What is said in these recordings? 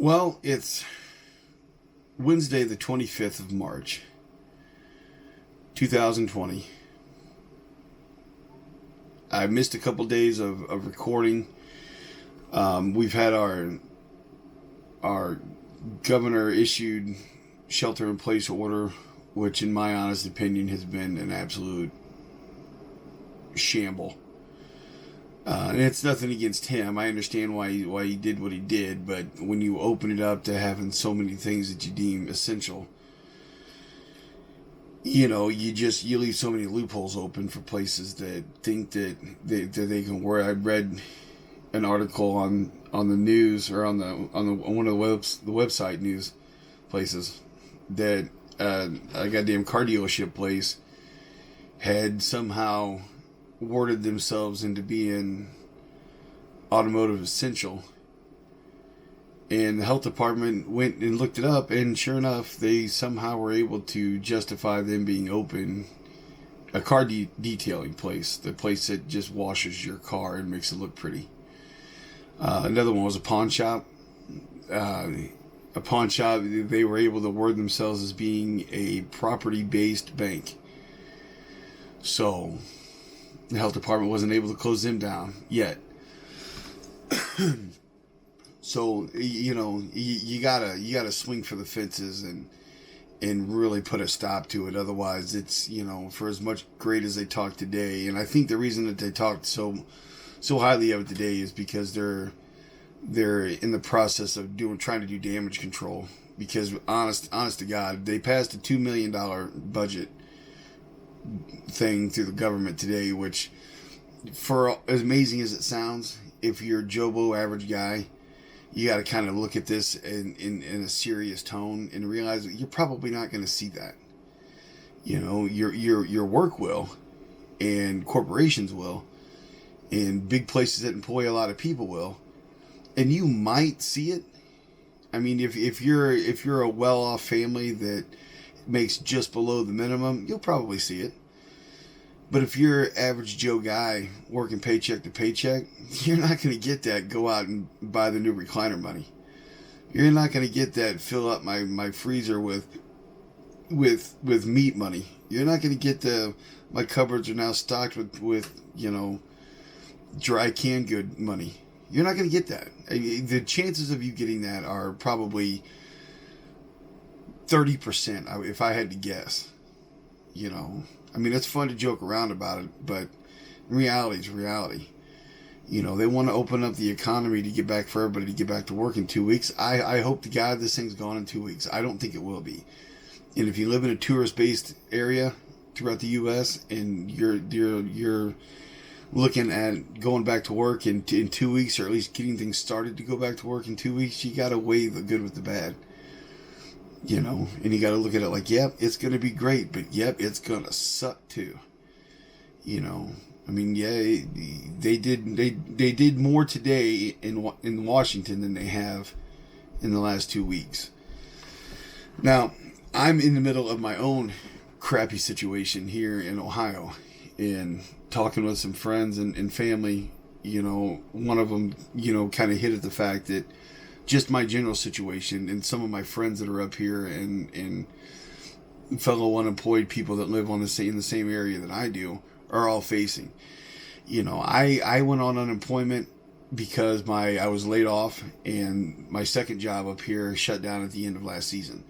Well, it's Wednesday, the 25th of March, 2020. I missed a couple days of recording. We've had our governor issued shelter-in-place order, which, in my honest opinion, has been an absolute shamble. And it's nothing against him. I understand why he did what he did, but when you open it up to having so many things that you deem essential, you leave so many loopholes open for places that think that they can work. I read an article on the news, or on one of the website news places, that a goddamn car dealership place had somehow worded themselves into being automotive essential, and the health department went and looked it up, and sure enough, they somehow were able to justify them being open a car detailing place, the place that just washes your car and makes it look pretty. Another one was a pawn shop. They were able to word themselves as being a property-based bank. So the health department wasn't able to close them down yet. So you gotta swing for the fences and really put a stop to it. Otherwise, it's for as much great as they talk today, and I think the reason that they talked so highly of it today is because they're in the process of trying to do damage control. Because honest to God, they passed a $2 million budget thing through the government today, which, for as amazing as it sounds, if you're a Joe Blow average guy, you got to kind of look at this in a serious tone and realize that you're probably not going to see that. Your work will, and corporations will, and big places that employ a lot of people will, and you might see it. I mean, if you're a well-off family that makes just below the minimum, you'll probably see it. But if you're average Joe guy working paycheck to paycheck, you're not going to get that go out and buy the new recliner money. You're not going to get that fill up my freezer with meat money. You're not going to get my cupboards are now stocked with dry canned good money. You're not going to get that. The chances of you getting that are probably 30%, if I had to guess. I mean, it's fun to joke around about it, but reality is reality. They want to open up the economy to get back for everybody to get back to work in 2 weeks. I hope to God this thing's gone in 2 weeks. I don't think it will be. And if you live in a tourist-based area throughout the U.S. and you're looking at going back to work in 2 weeks, or at least getting things started to go back to work in 2 weeks, you got to weigh the good with the bad. And you got to look at it like, yep, it's going to be great, but yep, it's going to suck too. I mean, yeah, they did more today in Washington than they have in the last 2 weeks. Now, I'm in the middle of my own crappy situation here in Ohio, and talking with some friends and family. One of them, kind of hit at the fact that just my general situation, and some of my friends that are up here, and fellow unemployed people that live in the same area that I do, are all facing. I went on unemployment because I was laid off, and my second job up here shut down at the end of last season.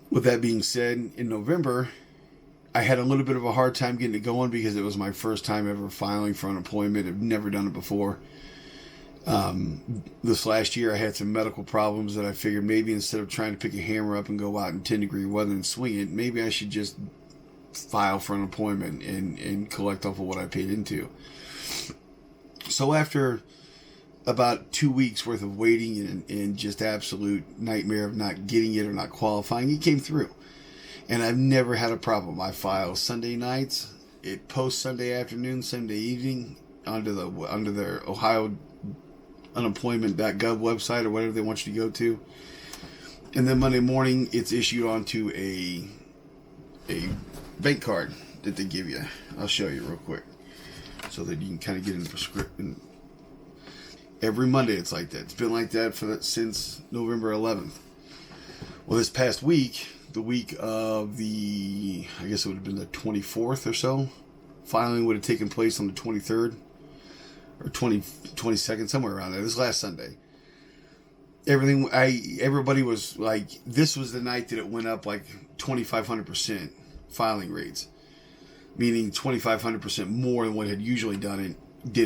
With that being said, in November, I had a little bit of a hard time getting it going because it was my first time ever filing for unemployment. I've never done it before. This last year I had some medical problems that I figured maybe instead of trying to pick a hammer up and go out in 10-degree weather and swing it, maybe I should just file for unemployment and collect off of what I paid into. So after about 2 weeks worth of waiting and just absolute nightmare of not getting it or not qualifying, it came through. And I've never had a problem. I file Sunday nights, it posts Sunday afternoon, Sunday evening under their Ohio unemployment.gov website, or whatever they want you to go to. And then Monday morning, it's issued onto a bank card that they give you. I'll show you real quick so that you can kind of get in the prescription. Every Monday it's like that. It's been like that since November 11th. Well, this past week, the week of I guess it would have been the 24th or so, filing would have taken place on the 23rd or 22nd, somewhere around there. This last Sunday. Everybody was like, this was the night that it went up like 2,500% filing rates, meaning 2,500% more than what had usually did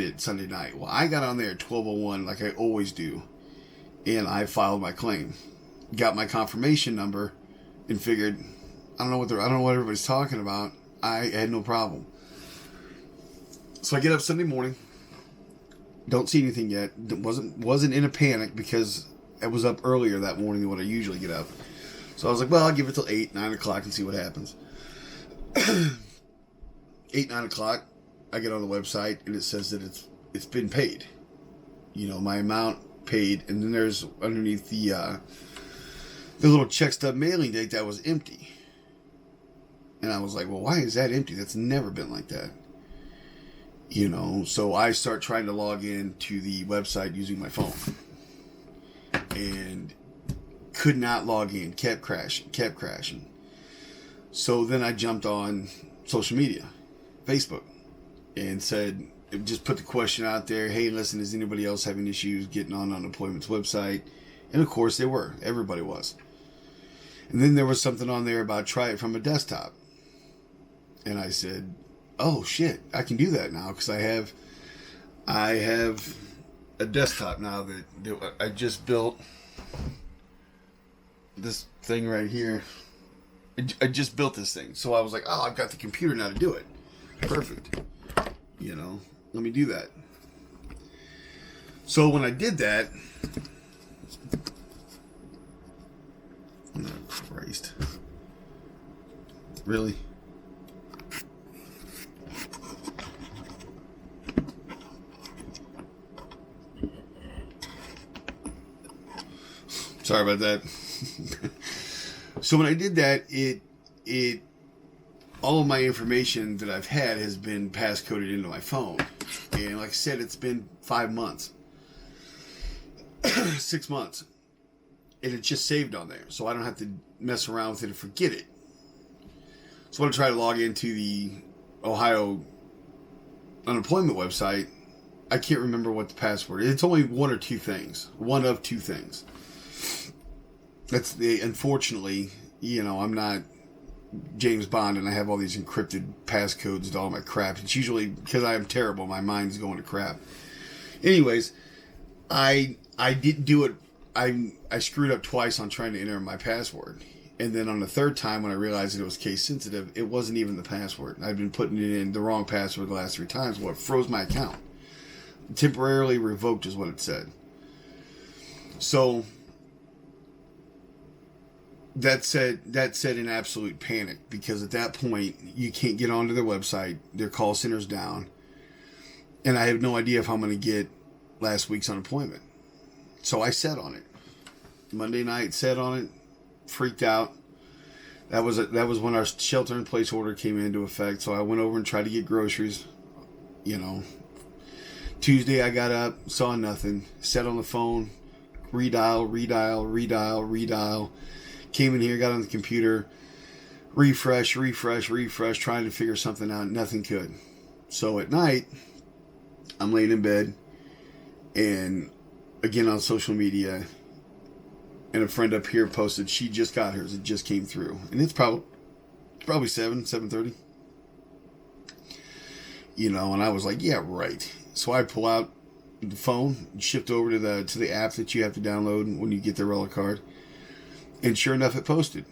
it Sunday night. Well, I got on there at 12:01 like I always do, and I filed my claim, got my confirmation number, and figured, I don't know what everybody's talking about. I had no problem. So I get up Sunday morning, don't see anything yet. Wasn't in a panic because I was up earlier that morning than what I usually get up. So I was like, well, I'll give it till 8, 9 o'clock and see what happens. 8, 9 o'clock, I get on the website and it says that it's been paid. You know, my amount paid, and then there's underneath the little check stub mailing date that was empty. And I was like, well, why is that empty? That's never been like that. You know, so I start trying to log in to the website using my phone. And could not log in, kept crashing. So then I jumped on social media, Facebook, and just put the question out there, hey, listen, is anybody else having issues getting on unemployment's website? And of course they were. Everybody was. And then there was something on there about try it from a desktop. And I said, oh shit, I can do that now because I have a desktop now that I just built. This thing right here, I just built this thing. So I was like, oh, I've got the computer now to do it. Perfect. You know, let me do that. So when I did that, oh Christ. Really? Sorry about that. So when I did that, it all of my information that I've had has been passcoded into my phone. And like I said, it's been 5 months. 6 months. And it's just saved on there. So I don't have to mess around with it and forget it. So when I try to log into the Ohio unemployment website, I can't remember what the password is. It's only one of two things. Unfortunately, you know, I'm not James Bond and I have all these encrypted passcodes to all my crap. It's usually because I am terrible. My mind's going to crap. Anyways, I didn't do it. I screwed up twice on trying to enter my password. And then on the third time when I realized that it was case sensitive, it wasn't even the password. I'd been putting it in the wrong password the last 3 times. Well, it froze my account. Temporarily revoked is what it said. So that said in absolute panic, because at that point you can't get onto their website. Their call center's down, and I have no idea if I'm going to get last week's unemployment. So I sat on it. Monday night, sat on it, freaked out. That was when our shelter-in-place order came into effect. So I went over and tried to get groceries. You know, Tuesday I got up, saw nothing, sat on the phone, redial. Came in here, got on the computer, refresh, trying to figure something out. Nothing could. So at night, I'm laying in bed, and again on social media, and a friend up here posted she just got hers. It just came through, and it's probably 7:30. You know, and I was like, yeah, right. So I pull out the phone, shift over to the app that you have to download when you get the Relic card. And sure enough, it posted.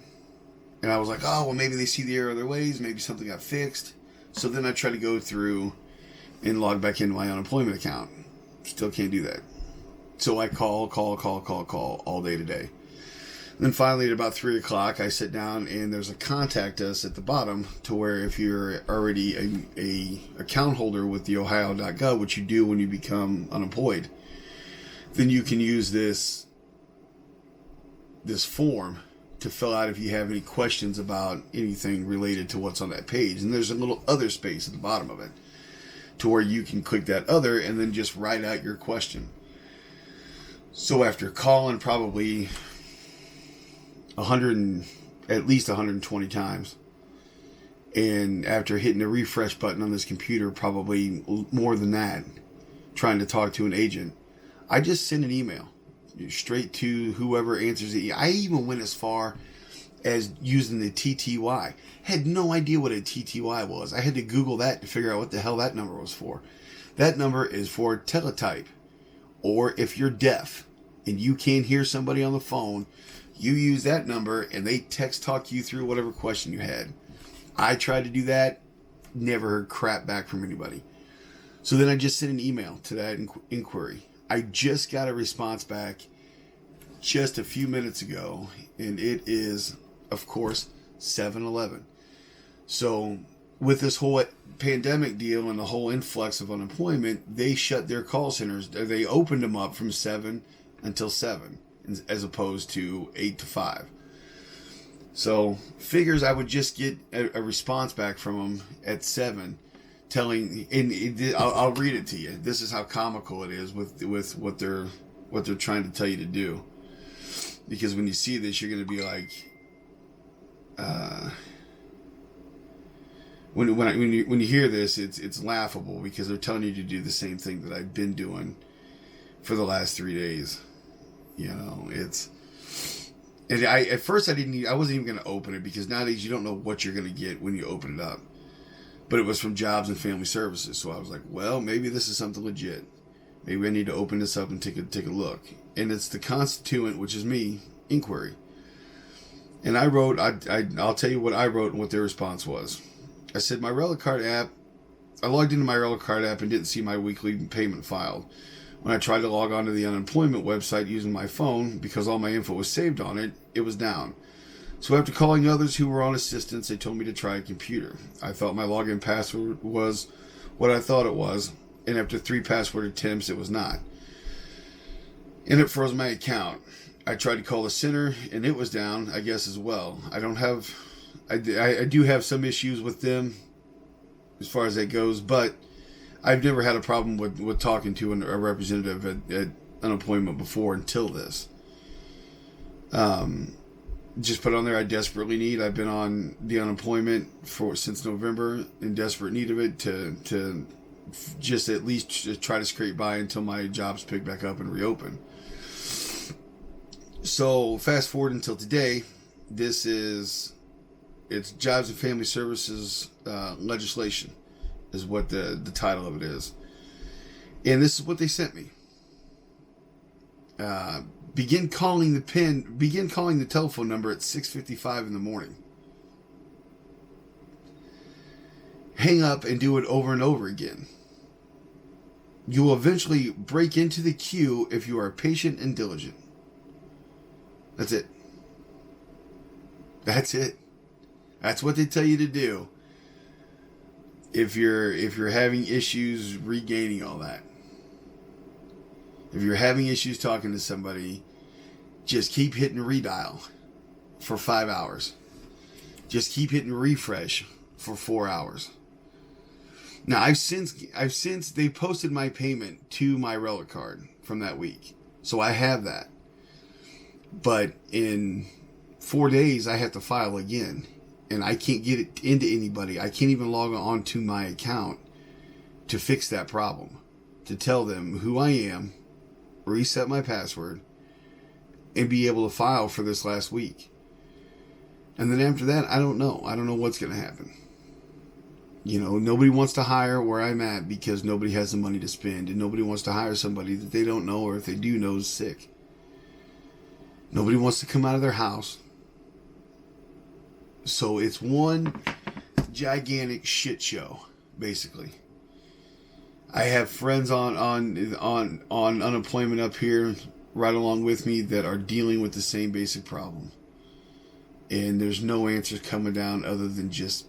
And I was like, oh, well, maybe they see the error other ways. Maybe something got fixed. So then I try to go through and log back into my unemployment account. Still can't do that. So I call all day today. And then finally at about 3 o'clock, I sit down and there's a contact us at the bottom to where if you're already a account holder with the ohio.gov, which you do when you become unemployed, then you can use this form to fill out if you have any questions about anything related to what's on that page. And there's a little other space at the bottom of it to where you can click that other and then just write out your question. So after calling probably 100 at least 120 times, and after hitting the refresh button on this computer probably more than that, trying to talk to an agent, I just sent an email straight to whoever answers it. I even went as far as using the TTY. Had no idea what a TTY was. I had to Google that to figure out what the hell that number was for. That number is for teletype. Or if you're deaf and you can't hear somebody on the phone, you use that number and they text talk you through whatever question you had. I tried to do that, never heard crap back from anybody. So then I just sent an email to that inquiry. I just got a response back just a few minutes ago, and it is, of course, 7-Eleven. So with this whole pandemic deal and the whole influx of unemployment, they shut their call centers. They opened them up from 7 until 7, as opposed to 8 to 5. So figures I would just get a response back from them at 7, telling, and I'll read it to you. This is how comical it is with what they're trying to tell you to do. Because when you see this, you're going to be like, when you hear this, it's laughable, because they're telling you to do the same thing that I've been doing for the last 3 days. You know, and at first I wasn't even going to open it, because nowadays you don't know what you're going to get when you open it up. But it was from Jobs and Family Services, so I was like, well, maybe this is something legit. Maybe I need to open this up and take a look. And it's the constituent, which is me, inquiry. And I wrote, I'll tell you what I wrote and what their response was. I said, my Relic Card app, I logged into my Relic Card app and didn't see my weekly payment filed. When I tried to log on to the unemployment website using my phone, because all my info was saved on it, it was down. So after calling others who were on assistance, they told me to try a computer. I thought my login password was what I thought it was, and after 3 password attempts, it was not. And it froze my account. I tried to call the center, and it was down, I guess, as well. I do have some issues with them as far as that goes, but I've never had a problem with talking to a representative at unemployment before until this. Just put on there, I desperately need. I've been on the unemployment since November, in desperate need of it to just at least try to scrape by until my jobs pick back up and reopen. So fast forward until today, it's Jobs and Family Services legislation is what the title of it is. And this is what they sent me. Begin calling the telephone number at 6:55 in the morning. Hang up and do it over and over again. You will eventually break into the queue if you are patient and diligent. That's it. That's it. That's what they tell you to do. If you're having issues regaining all that. If you're having issues talking to somebody, just keep hitting redial for 5 hours. Just keep hitting refresh for 4 hours. Now I've since they posted my payment to my Relic Card from that week, so I have that. But in 4 days, I have to file again, and I can't get it into anybody. I can't even log on to my account to fix that problem, to tell them who I am, reset my password, and be able to file for this last week. And then after that, I don't know. I don't know what's going to happen. You know, nobody wants to hire where I'm at because nobody has the money to spend, and nobody wants to hire somebody that they don't know, or if they do know, is sick. Nobody wants to come out of their house. So it's one gigantic shit show, basically. I have friends on unemployment up here right along with me that are dealing with the same basic problem. And there's no answers coming down other than just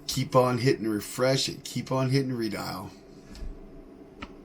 keep on hitting refresh and keep on hitting redial.